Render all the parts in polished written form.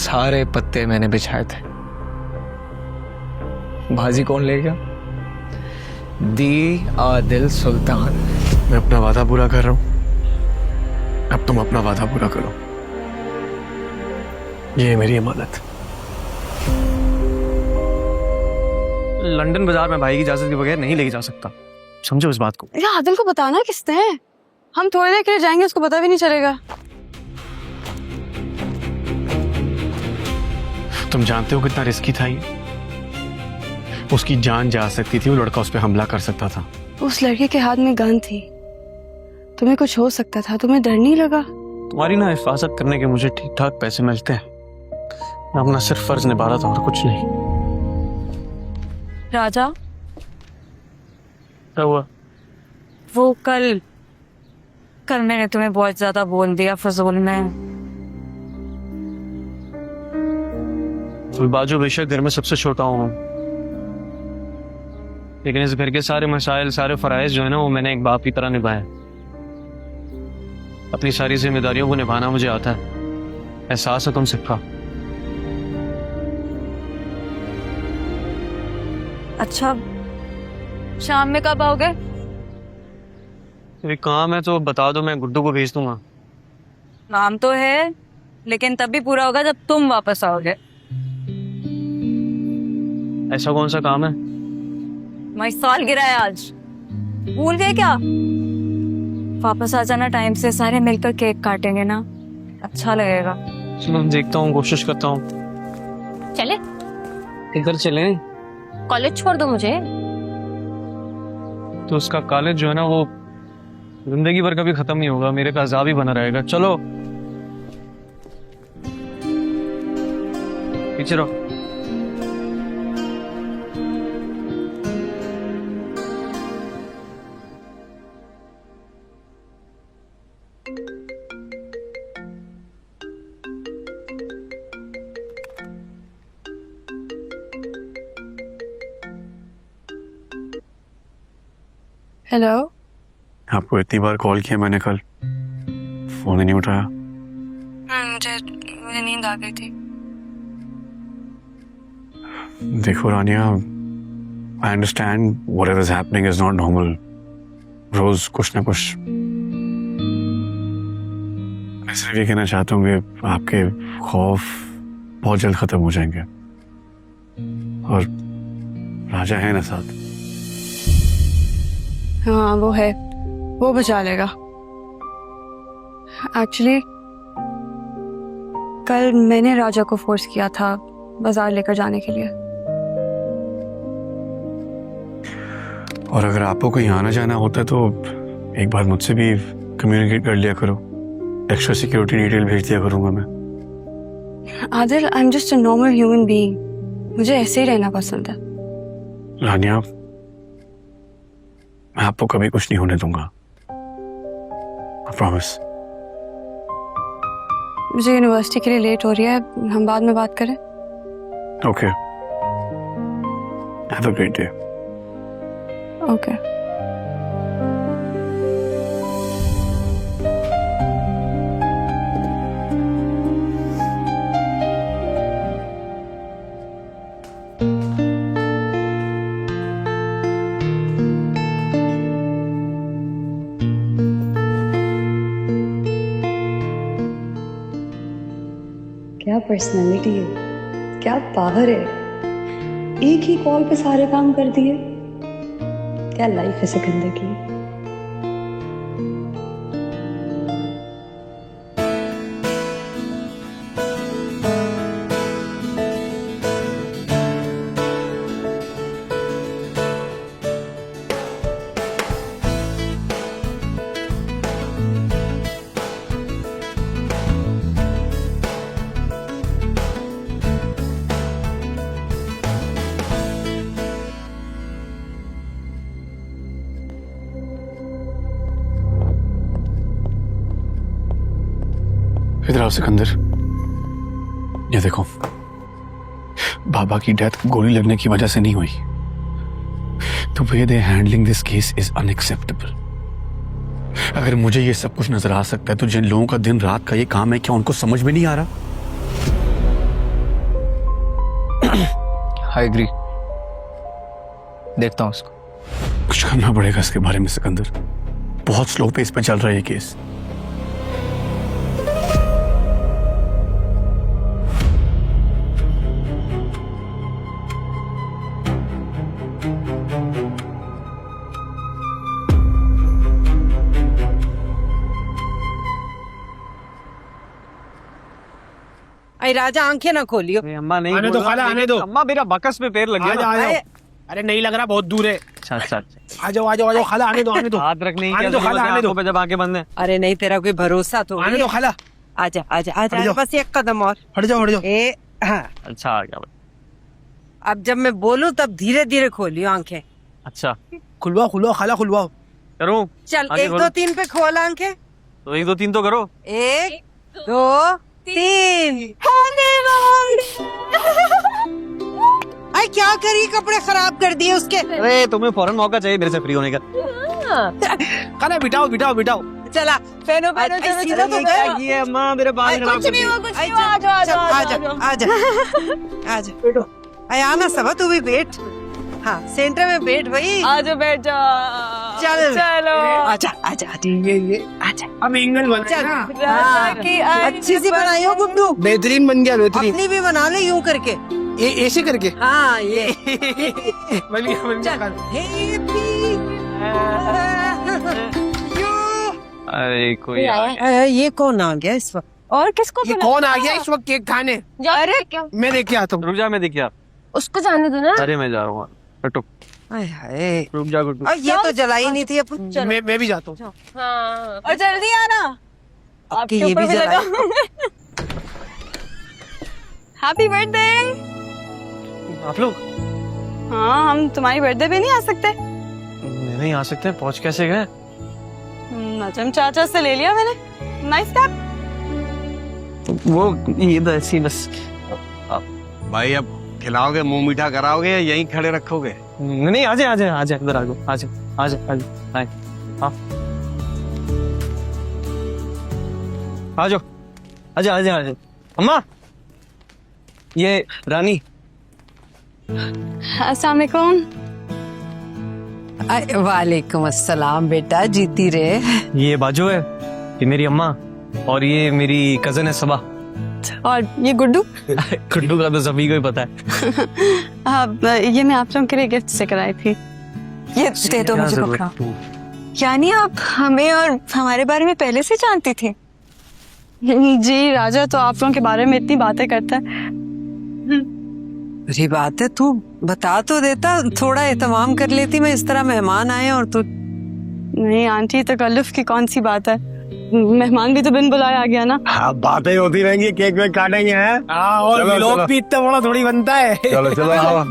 सारे पत्ते मैंने बिछाए थे। बाजी कौन लेगा? दी आदिल सुल्तान। मैं अपना वादा पूरा कर रहा हूं, अब तुम अपना वादा पूरा करो। ये है मेरी अमानत। लंदन बाजार में भाई की इजाजत के बगैर नहीं लेके जा सकता, समझो इस बात को। यार आदिल को बताना किसने है? हम थोड़ी देर के लिए जाएंगे, उसको पता भी नहीं चलेगा। तुम जानते हो कितना रिस्की था ये? उसकी जान जा सकती थी, वो लड़का उस पर हमला कर सकता था। उस लड़के के हाथ में गन थी, तुम्हें कुछ हो सकता था, तुम्हें डर नहीं लगा? तुम्हारी ना हिफाजत करने के मुझे ठीक ठाक पैसे मिलते हैं, मैं अपना सिर्फ फर्ज निभा रहा था और कुछ नहीं। राजा, क्या हुआ? वो कल मैंने तुम्हें बहुत ज्यादा बोल दिया फजूल में। बाजू बेशक घर में सबसे छोटा हूँ, लेकिन इस घर के सारे मसाइल, सारे फराइज जो है ना, वो मैंने एक बाप की तरह निभाए। अपनी सारी जिम्मेदारियों को निभाना मुझे आता है, एहसास है तुम सबका। अच्छा, शाम में कब आओगे? एक काम है तो बता दो, मैं गुड्डू को भेज दूंगा। काम तो है, लेकिन तब भी पूरा होगा जब तुम वापस आओगे। ऐसा कौन सा काम है? मैं सालगिरह है आज, भूल गए क्या? वापस आ जाना टाइम से, सारे मिलकर केक काटेंगे ना, अच्छा लगेगा। चलो देखता हूँ, कोशिश करता हूँ। चले? इधर चले? कॉलेज छोड़ दो मुझे। तो उसका कॉलेज जो है ना, वो जिंदगी भर कभी खत्म नहीं होगा, मेरे का अज़ाब ही बना रहेगा। चलो पीछे रहो। हेलो। आपको इतनी बार कॉल किया मैंने कल, फोन ही नहीं उठाया। मुझे नींद आ गई थी। देखो Rania, I understand whatever is happening is not normal. रोज कुछ ना कुछ। मैं सिर्फ ये कहना चाहता हूँ कि आपके खौफ बहुत जल्द खत्म हो जाएंगे, और राजा है ना साथ। हाँ वो है, वो बचा लेगा। एक्चुअली कल मैंने राजा को फोर्स किया था बाजार लेकर जाने के लिए। और अगर आपको कहीं आना जाना होता तो एक बार मुझसे भी कम्युनिकेट कर लिया करो, एक्स्ट्रा सिक्योरिटी डिटेल भेज दिया करूंगा मैं। Adil, I am just a normal human being, मुझे ऐसे ही रहना पसंद है। रानिया, मैं आपको कभी कुछ नहीं होने दूंगा, आई प्रॉमिस। मुझे यूनिवर्सिटी के लिए लेट हो रही है, हम बाद में बात करें? Okay, have a great day. Okay. क्या पर्सनालिटी है, क्या पावर है, एक ही कॉल पे सारे काम कर दिए। क्या लाइफ है सिकंदर की। इधर आओ सिकंदर, ये देखो, बाबा की डेथ गोली लगने की वजह से नहीं हुई। The way they handling this case is unacceptable. अगर मुझे ये सब कुछ नजर आ सकता है तो जिन लोगों का दिन रात का ये काम है, क्या उनको समझ में नहीं आ रहा? I agree. देखता हूँ उसको। कुछ करना पड़ेगा इसके बारे में सिकंदर, बहुत स्लो पेस पे चल रहा है ये केस। अरे राजा आंखें ना खोलियो। अम्मा नहीं आने दो खाला, आने दो। अम्मा मेरा बकस पे पैर लग गया ना। आ जाओ। अरे नहीं लग रहा, बहुत दूर है। अच्छा अच्छा आ जाओ आ जाओ आ जाओ खाला, आने दो आने दो। हाथ रखने की आने क्या दो जरूरत खाला, है आने दो। आंखों पे जब आंखें बंद है। अरे नहीं, तेरा कोई भरोसा तो आने दो खाला। आजा आजा हट आजा, जाओ। बस एक कदम और। हट जाओ हट जाओ। ए हाँ, अच्छा आ गया भाई। अब जब मैं बोलूं तब धीरे धीरे खोलियो आंखें। अच्छा खुलवाओ खुलवाओ खाला, खुलवाओ। करूँ? चल आगे 1 बोलो। 2 3 पे खोल आंखें। तो 1 2 3 तो करो। 1 2 3। अरे क्या करी, कपड़े खराब कर दिए उसके। अरे तुम्हें फौरन मौका चाहिए मेरे से फ्री होने का। खाला बिठाओ बिठाओ बिठाओ। चला पहनो पहनो, चलो सीधा तो क्या गया। किया अम्मा, मेरे बाल खराब कुछ कर नहीं दिए। हुआ, कुछ नहीं हुआ। आ जाओ आ जाओ आजा आजा आजा बैठो। अरे आना सबा, तू भी बैठ। हाँ सेंटर में बैठ भाई। आ जाओ, बैठ जाओ। चल चलो। आजा आजा आजा, ये आजा। अब एंगल बना चल ना। हाँ, की अच्छी सी बनाई हो गुड्डू। बेहतरीन बन गया, बेहतरीन। अपनी भी बना ले यूं करके। ऐसे करके। हाँ ये बन गया बन चल। गया। अरे कोई आया। ये कौन आ गया इस वक्त? और किसको ये कौन आ गया इस वक्त केक खाने? अरे क्या मैं देख के आता हूँ। रुक जा, मैं देखिए। उसको जाने दो ना। अरे मैं जा रहा हूँ। हटो, हाय हाय, रुक जा गुड्डू। और ये तो जलाई नहीं थी अपन। मैं भी जाता हूँ। हाँ और जल्दी आना। आपके ये भी जलाई। Happy birthday. आप लोग हाँ, हम तुम्हारी बर्थडे पे नहीं आ सकते? नहीं आ सकते? पहुँच कैसे गए? नजम चाचा से ले लिया मैंने। Nice cap. वो ये तो ऐसी बस। भाई अब खिलाओगे, मुंह मीठा कराओगे या यहीं खड़े रखोगे? नहीं, आजा आजा आजा, इधर आ जाओ, आजा आजा आजा, हाँ आ जाओ, आजा आजा आजा। अम्मा, ये रानी। अस्सलाम वालेकुम। वालेकुम अस्सलाम बेटा, जीती रहे। ये बाजू है, ये मेरी अम्मा, और ये मेरी कजन है सबा। और ये गुड्डू। गुड्डू का तो सभी को ही पता है। ये मैं आप लोगों के लिए गिफ्ट से कराई थी। ये दे दो क्या मुझे जरूरत? पकड़ा। यानी आप हमें और हमारे बारे में पहले से जानती थी? जी राजा तो आप लोगों के बारे में इतनी बातें करता है। अरे बात है, तू बता तो देता, थोड़ा एहतमाम कर लेती। मैं इस तरह मेहमान आए और तू। नहीं आंटी, तकल्लुफ की कौन सी बात है, मेहमान भी तो बिन बुलाए आ गया ना। हाँ, बातें होती रहेंगी, केक वेक काटेंगे हैं। हाँ, और चलो, व्लॉग चलो। भी इतना बड़ा थोड़ी बनता है। चलो चलो आओ।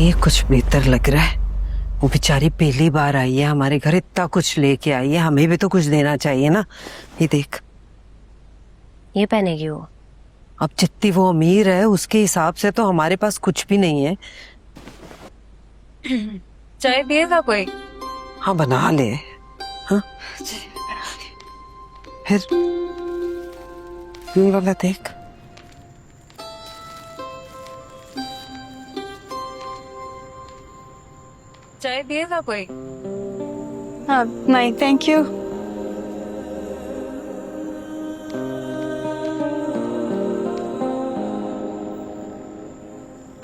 ये कुछ बेहतर लग रहा है। वो बेचारी पहली बार आई है हमारे घर, इतना कुछ लेके आई है, हमें भी तो कुछ देना चाहिए ना। ये देख, ये पहनेगी वो। अब जितनी वो अमीर है उसके हिसाब से तो हमारे पास कुछ भी नहीं है। चाय पिएगा कोई? हाँ बना ले। हाँ फिर ये वाला देख, चाय पिएगा कोई? हाँ नहीं थैंक यू।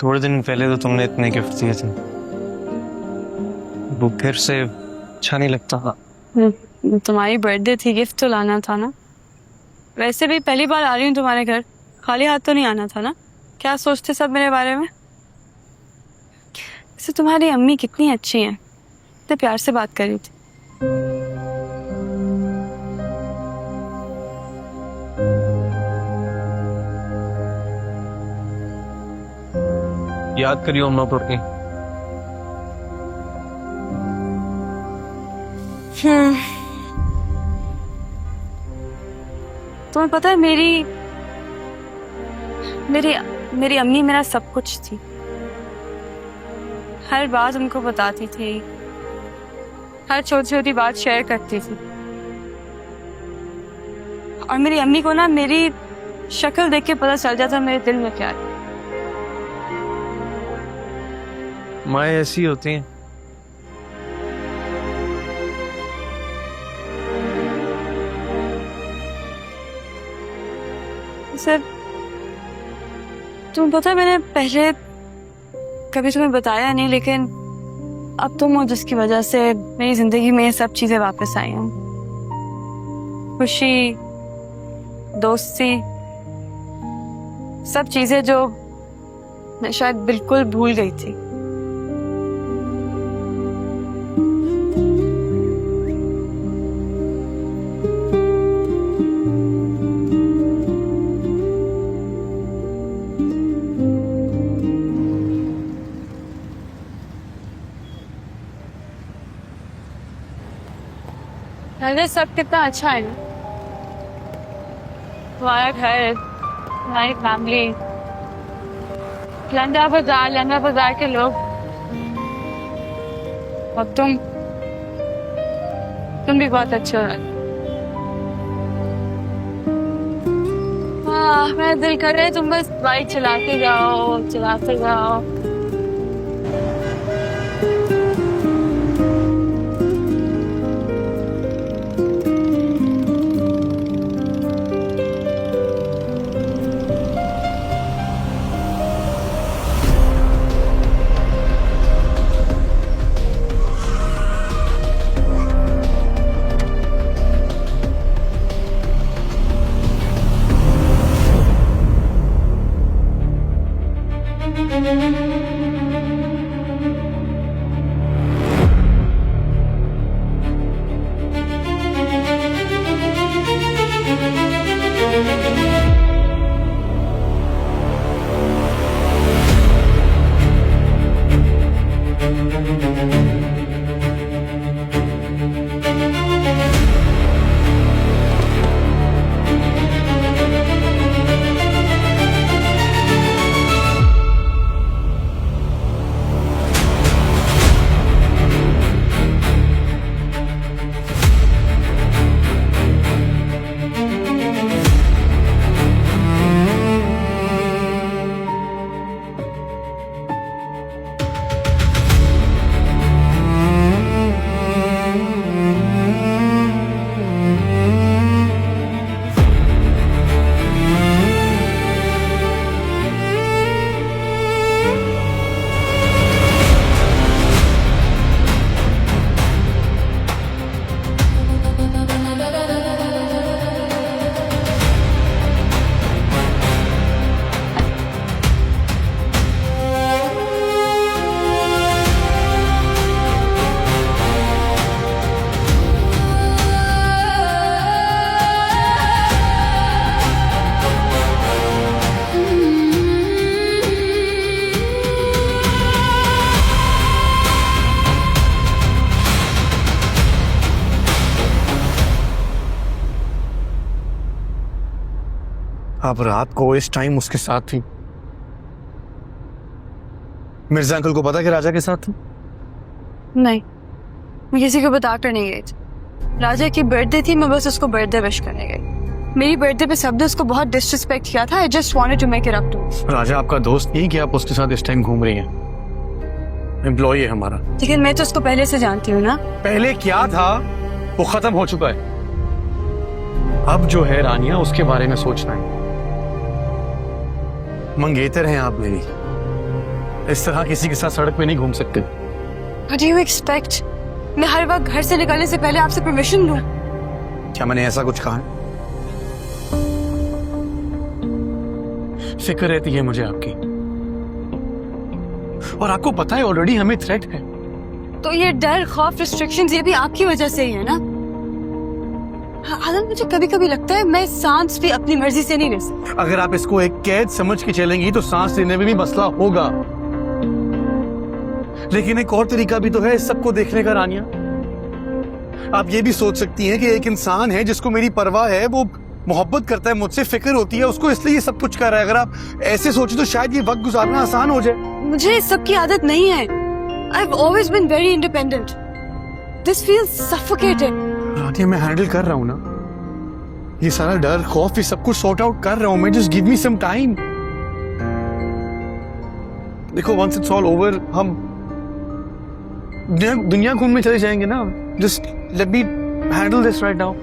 थोड़े दिन पहले तो तुमने इतने गिफ्ट दिए थे, वो फिर से अच्छा नहीं लगता। तुम्हारी बर्थडे थी, गिफ्ट तो लाना था ना। वैसे भी पहली बार आ रही हूँ तुम्हारे घर, खाली हाथ तो नहीं आना था ना। क्या सोचते सब मेरे बारे में? वैसे तुम्हारी अम्मी कितनी अच्छी हैं, इतने प्यार से बात कर रही थी। याद करियो अम्मा को अपनी। तुम्हें पता है मेरी मेरी मेरी अम्मी मेरा सब कुछ थी। हर बात उनको बताती थी, हर छोटी छोटी बात शेयर करती थी। और मेरी अम्मी को ना मेरी शक्ल देख के पता चल जाता मेरे दिल में क्या है। माँ ऐसी होती हैं। सर तुम्हें पता है मैंने पहले कभी तुम्हें बताया नहीं, लेकिन अब तुम हो जिसकी वजह से मेरी जिंदगी में ये सब चीजें वापस आई हैं। खुशी, दोस्ती, सब चीजें जो मैं शायद बिल्कुल भूल गई थी। अरे सब कितना अच्छा है ना, तुम्हारा घर, तुम्हारी फैमिली, लंदा बाजार के लोग, और तुम भी बहुत अच्छे हो। हाँ मेरा दिल कर रहा है तुम बस बाइक चलाते जाओ। आप रात को इस टाइम उसके साथ थी? मिर्जा अंकल को पता कि राजा के साथ थी? नहीं, मैं किसी को बता कर नहीं गई थी। राजा की बर्थडे थी, मैं बस उसको बर्थडे विश करने गई। मेरी बर्थडे पे सबने उसको बहुत डिसरिस्पेक्ट किया था। I just wanted to make it up too. Raja आपका दोस्त नहीं कि आप उसके साथ इस टाइम घूम रही हैं? एम्प्लॉय है हमारा। लेकिन मैं तो उसको पहले से जानती हूँ ना। पहले क्या था वो खत्म हो चुका है। अब जो है रानिया, उसके बारे में सोचना है। मंगेतर हैं आप मेरी, इस तरह किसी के साथ सड़क पे नहीं घूम सकते। What do you expect? मैं हर वक्त घर से निकलने से पहले आपसे परमिशन लूं? क्या मैंने ऐसा कुछ कहा है? फिक्र रहती है मुझे आपकी, और आपको पता है ऑलरेडी हमें थ्रेट है। तो ये डर, खौफ, रिस्ट्रिक्शंस ये भी आपकी वजह से ही है ना। आदम, मुझे कभी कभी लगता है मैं सांस भी अपनी मर्जी से नहीं ले सकती। अगर आप इसको एक कैद समझ के चलेंगी तो सांस लेने में भी मसला होगा। लेकिन एक और तरीका भी तो है इस सबको देखने का रानिया। आप ये भी सोच सकती हैं कि एक इंसान है जिसको मेरी परवाह है, वो मोहब्बत करता है मुझसे, फिक्र होती है उसको, इसलिए ये सब कुछ कर रहा है। अगर आप ऐसे सोचे तो शायद ये वक्त गुजारना आसान हो जाए। मुझे इस सब की आदत नहीं है। I've always been very independent. This feels suffocating. रानिया, मैं हैंडल कर रहा हूं ना, ये सारा डर, खौफ, ये सब कुछ सॉर्ट आउट कर रहा हूं मैं। Just give me some time. देखो, वंस इट्स ऑल ओवर, हम दुनिया घूमने चले जाएंगे ना। Just let me handle this right now.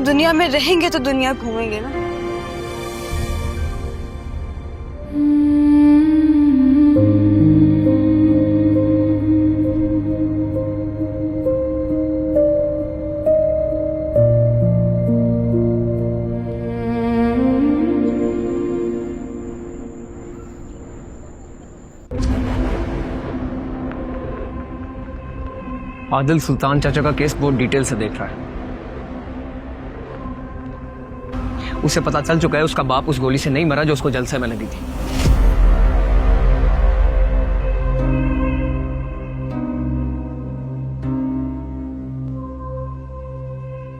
दुनिया में रहेंगे तो दुनिया घूमेंगे ना। आदिल सुल्तान चाचा का केस बहुत डिटेल से देख रहा है। उसे पता चल चुका है उसका बाप उस गोली से नहीं मरा जो उसको जलसे में लगी थी।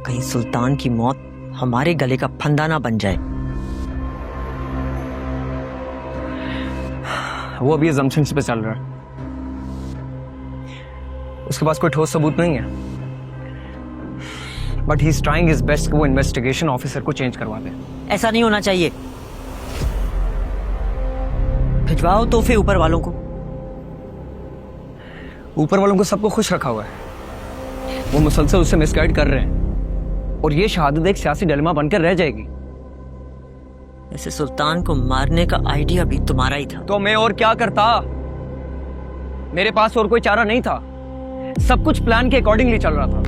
कहीं सुल्तान की मौत हमारे गले का फंदा ना बन जाए। वो अभी assumptions पे चल रहा है। उसके पास कोई ठोस सबूत नहीं है, but he is trying his best कि वो इन्वेस्टिगेशन ऑफिसर को चेंज करवा दे। ऐसा नहीं होना चाहिए। भिजवाओ तोहफे ऊपर वालों को। ऊपर वालों को सबको खुश रखा हुआ है। वो मुसलसल उसे मिसगाइड कर रहे हैं और ये शहादत एक सियासी डिलेमा बनकर रह जाएगी। ऐसे सुल्तान को मारने का आइडिया भी तुम्हारा ही था। तो मैं और क्या करता? मेरे पास और कोई चारा नहीं था। सब कुछ प्लान के अकॉर्डिंगली चल रहा था।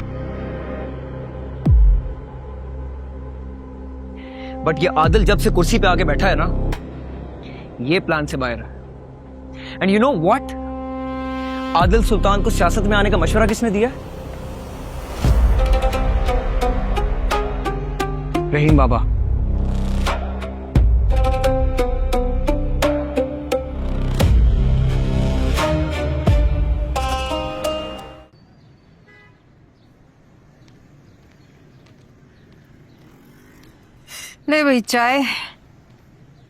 बट ये आदिल जब से कुर्सी पे आके बैठा है ना, ये प्लान से बाहर है। And you know what? Adil Sultan को सियासत में आने का मशवरा किसने दिया? रहीम बाबा। ले भाई चाय।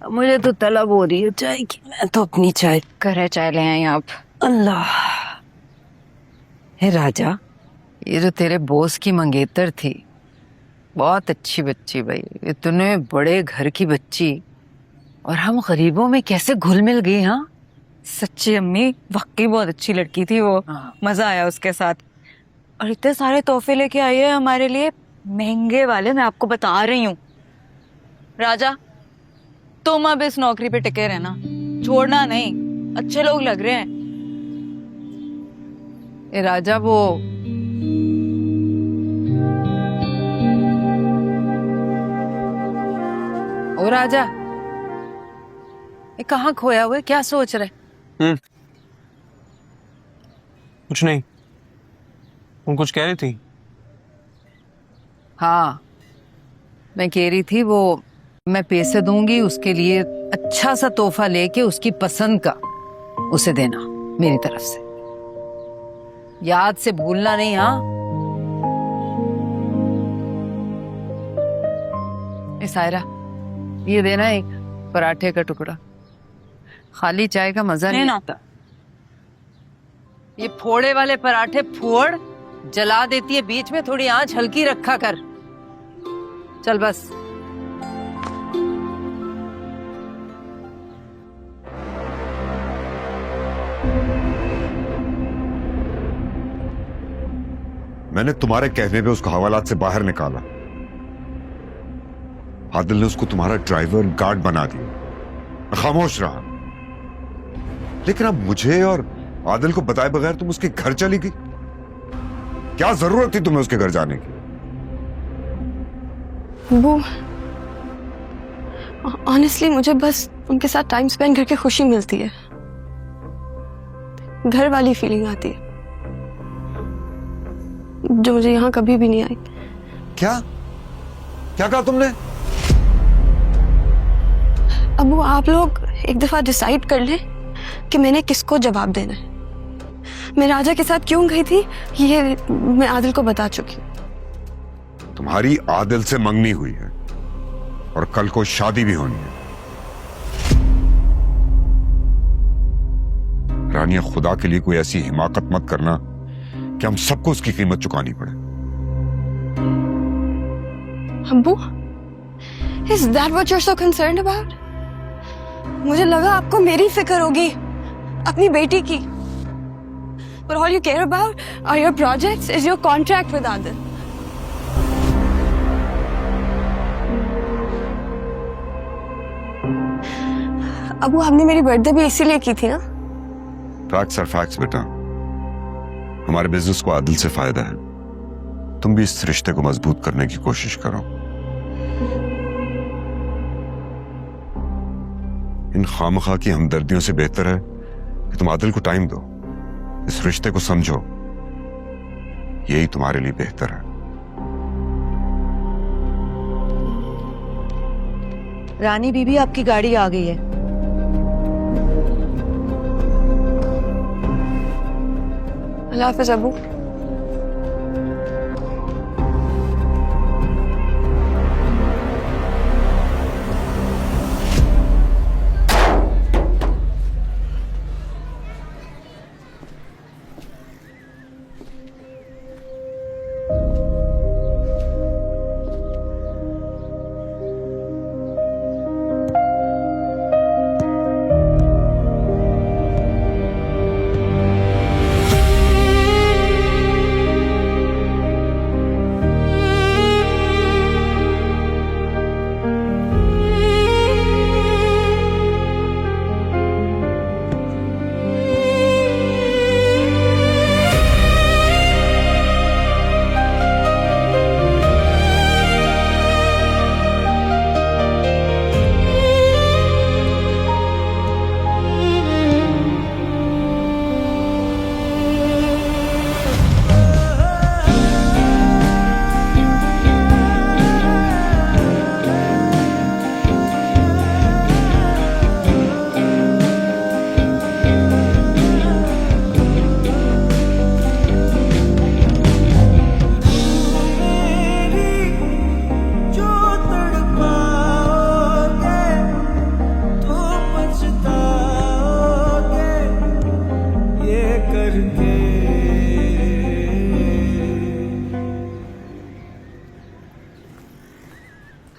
मुझे तो तलब हो रही है चाय की। मैं तो अपनी चाय करे चाय ले आए आप। अल्लाह। हे राजा, ये जो तेरे बॉस की मंगेतर थी, बहुत अच्छी बच्ची भाई। इतने बड़े घर की बच्ची, और हम गरीबों में कैसे घुल मिल गई। हाँ सच्ची अम्मी, वाकई बहुत अच्छी लड़की थी वो। मजा आया उसके साथ। और इतने सारे तोहफे लेके आई है हमारे लिए, महंगे वाले। मैं आपको बता रही हूँ राजा, तुम अब इस नौकरी पे टिके रहना, छोड़ना नहीं। अच्छे लोग लग रहे हैं। ए राजा, वो ओ राजा, ये कहाँ खोया हुआ है? क्या सोच रहे? कुछ नहीं। तुम कुछ कह रही थी? हाँ, मैं कह रही थी वो मैं पैसे दूंगी, उसके लिए अच्छा सा तोहफा लेके उसकी पसंद का उसे देना मेरी तरफ से। याद से भूलना नहीं। हाँ, ए सायरा, ये देना एक पराठे का टुकड़ा। खाली चाय का मजा नहीं लेना। आता। ये फोड़े वाले पराठे फोड़, जला देती है बीच में, थोड़ी आंच हल्की रखा कर। चल बस। मैंने तुम्हारे कहने पे उसको हवालात से बाहर निकाला। आदिल ने उसको तुम्हारा ड्राइवर गार्ड बना दिया। मैं खामोश रहा, लेकिन अब मुझे और आदिल को बताए बगैर तुम उसके घर चली गई। क्या जरूरत थी तुम्हें उसके घर जाने की? वो ऑनेस्टली मुझे बस उनके साथ टाइम स्पेंड करके खुशी मिलती है, घर वाली फीलिंग आती है जो मुझे यहाँ कभी भी नहीं आई। क्या क्या कहा तुमने? अब वो आप लोग एक दफा डिसाइड कर लें कि मैंने किसको जवाब देना है। मैं राजा के साथ क्यों गई थी ये मैं आदिल को बता चुकी हूँ। तुम्हारी आदिल से मंगनी हुई है और कल को शादी भी होनी है। रानिया, खुदा के लिए कोई ऐसी हिमाकत मत करना कि हम सबको उसकी कीमत चुकानी पड़े। अब्बू, is that what you're so concerned about? मुझे लगा आपको मेरी फिक्र होगी, अपनी बेटी की। But all you care about are your projects, is your contract with Adil. Abu, हमने मेरी बर्थडे भी इसीलिए की थी ना? फैक्ट्स आर फैक्ट्स बेटा। हमारे बिजनेस को आदिल से फायदा है। तुम भी इस रिश्ते को मजबूत करने की कोशिश करो। इन खामखा की हमदर्दियों से बेहतर है कि तुम आदिल को टाइम दो, इस रिश्ते को समझो। यही तुम्हारे लिए बेहतर है। रानी बीबी, आपकी गाड़ी आ गई है। अल्लाह हाफिज अबू।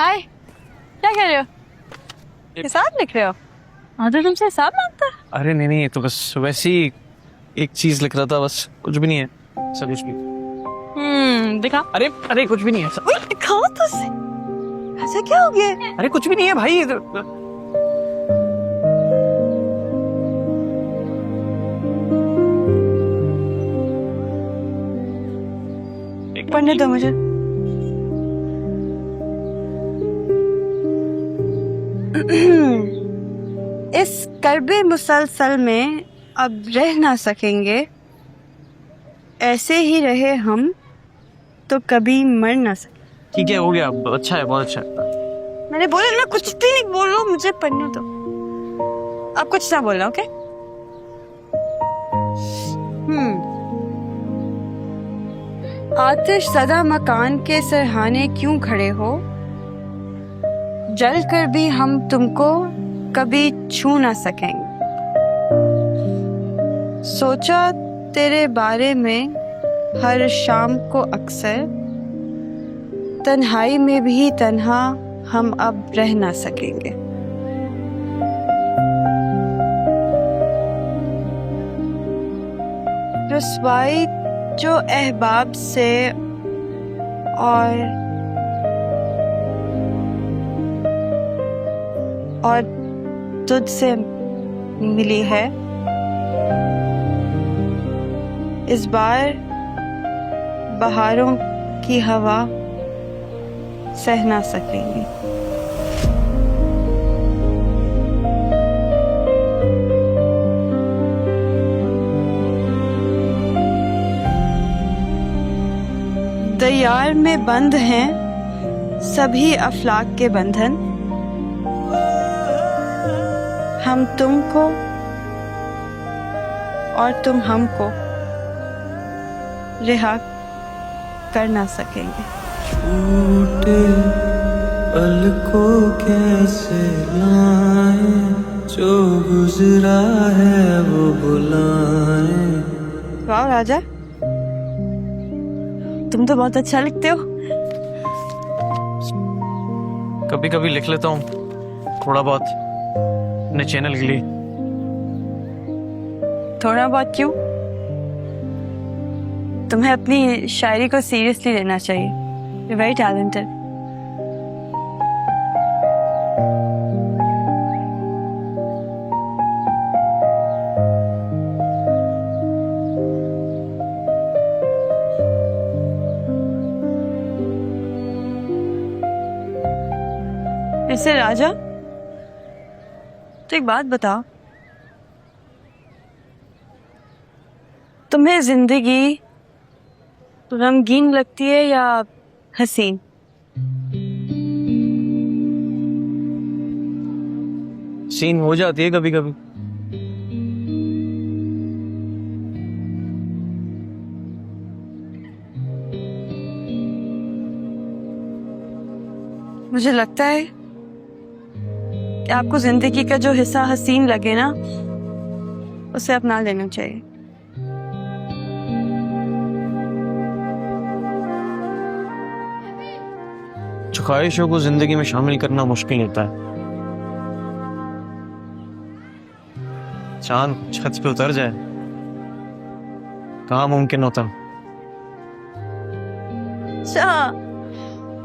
हाय, क्या कर रहे हो? हिसाब लिख रहे हो? आदिल तुमसे हिसाब मांगता है? अरे नहीं नहीं, ये तो बस वैसे ही एक चीज लिख रहा था, बस कुछ भी नहीं है। सब कुछ भी। दिखा। अरे अरे कुछ भी नहीं है। ओए, दिखाओ तो सही। ऐसा क्या हो गया? अरे कुछ भी नहीं है भाई। पढ़ने दो मुझे। इस कर्बे मुसलसल में अब रह ना सकेंगे, ऐसे ही रहे हम तो कभी मर ना सके। ठीक है, हो गया, अच्छा है, बहुत अच्छा है। मैंने बोला ना, कुछ भी नहीं बोलो, मुझे पढ़ने दो। अब कुछ ना बोलना, ओके? आतिश ज़दा मकान के सरहाने क्यों खड़े हो? जल कर भी हम तुमको कभी छू ना सकेंगे। सोचा तेरे बारे में हर शाम को अक्सर, तन्हाई में भी तन्हा हम अब रह ना सकेंगे। रुसवाई जो अहबाब से और तुझसे मिली है, इस बार बहारों की हवा सह ना सकेंगी। दयार में बंद हैं सभी अफलाक के बंधन, हम तुमको और तुम हमको रिहा कर ना सकेंगे। छूटे पल को कैसे लाएं, जो गुजरा है वो बुलाएं। वाह राजा, तुम तो बहुत अच्छा लिखते हो। कभी कभी लिख लेता हूँ थोड़ा बहुत अपने चैनल के लिए। थोड़ा बहुत क्यों? तुम्हें अपनी शायरी को सीरियसली लेना चाहिए। You're very talented. ऐसे राजा, तो एक बात बताओ, तुम्हें जिंदगी गमगीन लगती है या हसीन? सीन हो जाती है कभी कभी। मुझे लगता है कि आपको जिंदगी का जो हिस्सा हसीन लगे ना, उसे अपना लेना चाहिए। जो ख्वाहिशों को जिंदगी में शामिल करना मुश्किल होता है। चांद छत पे उतर जाए, कहाँ मुमकिन होता।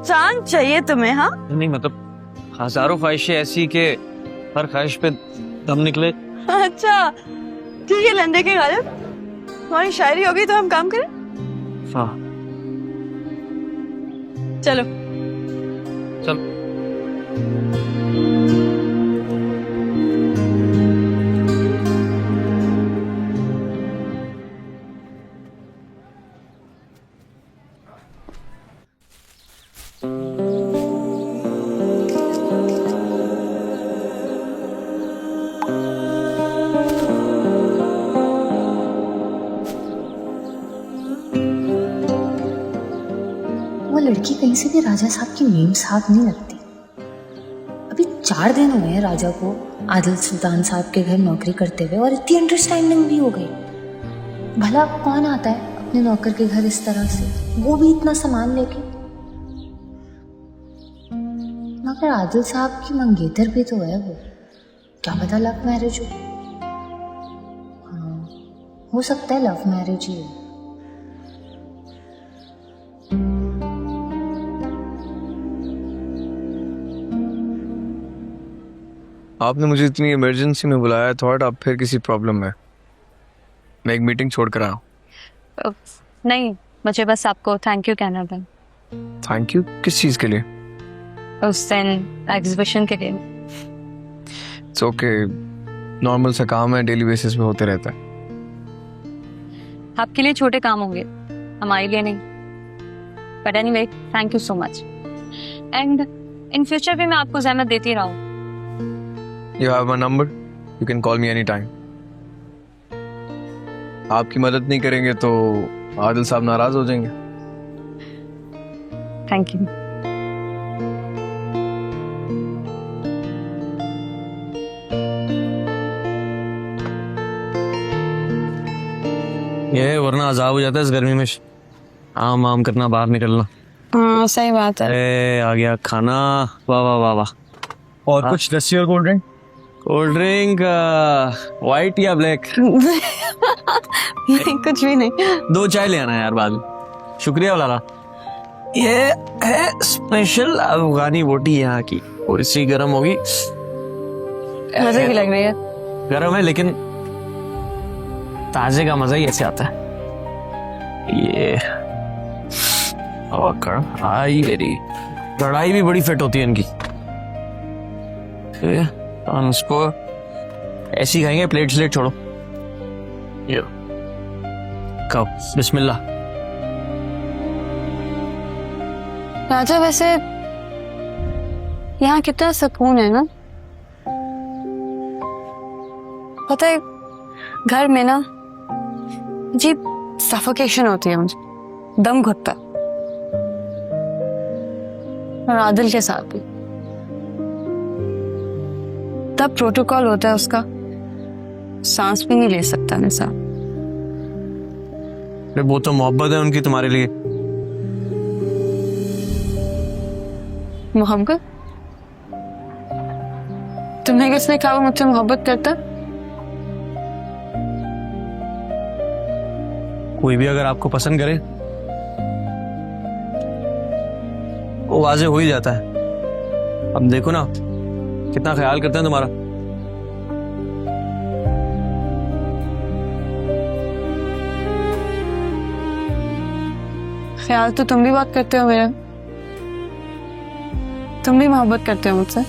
चांद चाहिए तुम्हें? हाँ नहीं मतलब हजारों ख्वाहिशें ऐसी कि हर ख्वाहिश पे दम निकले। अच्छा ठीक है, लंदे के गालिब, तुम्हारी शायरी होगी तो हम काम करें। हाँ चलो चल। वो लड़की कहीं से भी राजा साहब की मेम साहब नहीं लगती। अभी 4 दिन हुए हैं राजा को आदिल सुल्तान साहब के घर नौकरी करते हुए, और इतनी अंडरस्टैंडिंग भी हो गई। भला कौन आता है अपने नौकर के घर इस तरह से, वो भी इतना सामान लेके? मगर आदिल साहब की मंगेतर भी तो है वो, क्या पता लव मैरिज हो। हाँ, हो सकता है लव मैरिज ही हो। आपने मुझे इतनी इमरजेंसी में बुलाया, थॉट आप फिर किसी प्रॉब्लम में। मैं एक मीटिंग छोड़ कर आया। नहीं, मुझे बस आपको थैंक यू कहना था। थैंक यू किस चीज के लिए? उस दिन एग्जीबिशन के लिए। इट्स ओके, नॉर्मल सा काम है, डेली बेसिस पे होते रहता है। आपके लिए छोटे काम होंगे, हमारे लिए नहीं। But anyway, thank you so much. And in future भी मैं आपको ज़हमत देती रहूँ। You have my number. You can call me anytime. आपकी मदद नहीं करेंगे तो आदिल साहब नाराज हो जाएंगे। Thank you. वरना अजाब हो जाता है इस गर्मी में। आम करना, बाहर निकलना। हाँ सही बात है। ए, आ गया खाना। वाह वाह वाह वाह। और कुछ लस्सी और cold drink? Cold drink white या ब्लैक? नहीं कुछ भी नहीं। 2 चाय ले आना यार बाद में। शुक्रिया लाला। ये है स्पेशल अफगानी बोटी यहाँ की, और इसी गर्म होगी। मजे की लग रही है। गर्म है लेकिन ताजे का मजा ही ऐसे आता है। ये और कढ़ाई, मेरी कढ़ाई भी बड़ी फिट होती है इनकी। हम इसको ऐसी खाएंगे, प्लेट स्लेट छोड़ो। ये खाओ, बिस्मिल्लाह। राजा वैसे यहाँ कितना सुकून है ना। पता है घर में ना अजीब सफोकेशन होती है, मुझे दम घुटता है। और आदिल के साथ भी तब प्रोटोकॉल होता है उसका, सांस भी नहीं ले सकता मेरे साथ। वो तो मोहब्बत है उनकी तुम्हारे लिए। मोहब्बत? तुम्हें किसने कहा वो मुझसे मोहब्बत करता? कोई भी अगर आपको पसंद करे वो वाजे हो ही जाता है। अब देखो ना कितना ख्याल करते हैं तुम्हारा। ख्याल तो तुम भी बात करते हो मेरा। तुम भी मोहब्बत करते हो मुझसे।